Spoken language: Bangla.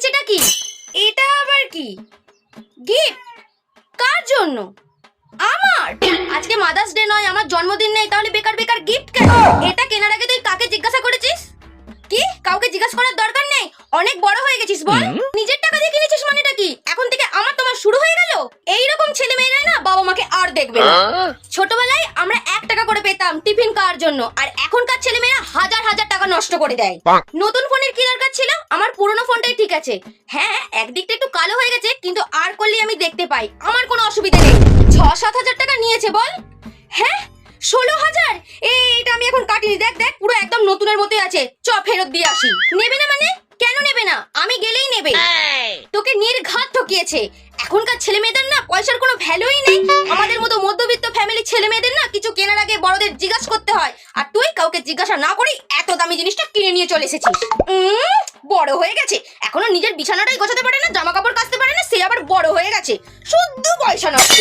হয়েছেটা কি? এটা আবার কি গিফট? কার জন্য? আমার? আজকে মাদার্স ডে নয়, আমার জন্মদিন নেই, তাহলে বেকার বেকার গিফট কেন? এটা কেনার আগে তুই কাকে জিজ্ঞাসা করেছিস? কি কাউকে জিজ্ঞাসা করার দরকার নেই? অনেক বড় হয়ে গেছিস, বল। নিজের টাকা দিয়ে কিনেছিস মানেটা কি? এখন থেকে আমার তোমার শুরু হয়ে গেল? এইরকম ছেলে মেয়েরা না বাবা মাকে আর দেখবে না। ছোটবেলায় আমরা 1 টাকা করে পেতাম টিফিন খাওয়ার জন্য, আর এখনকার ছেলে মেয়েরা হাজার হাজার টাকা নষ্ট করে দেয়। নতুন ফোনের কি দরকার ছিল? আমার পুরনো ফোনটাই ঠিক আছে। হ্যাঁ, একদিকটা একটু কালো হয়ে গেছে, কিন্তু আর করলে আমি দেখতে পাই, আমার কোনো অসুবিধা নেই। 6-7 হাজার টাকা নিয়েছে বল। হ্যাঁ, 16,000? এইটা আমি এখন কাটিনি, দেখ দেখ পুরো একদম নতুনের মতোই আছে। চ ফেরত দিয়ে আসি। নেবে না মানে? কেন নেবে না? আমি গেলেই নেবে। তোকে নির্ঘাত ঠকিয়েছে। এখনকার ছেলে মেয়েদের না পয়সার কোনো ভ্যালুই নেই। আমাদের মতো মধ্যবিত্ত ফ্যামিলির ছেলে মেয়েদের না কিছু কেনার আগে বড়দের জিজ্ঞাসা করতে হয়, আর তুই কাউকে জিজ্ঞাসা না করেই এত দামি জিনিসটা কিনে নিয়ে চলে এসেছিস। বড় হয়ে গেছে, এখনো নিজের বিছানাটাই গোছাতে পারে না, জামা কাপড় কাচতে পারে না, সে আবার বড় হয়ে গেছে। শুদ্ধ পয়সা নষ্ট।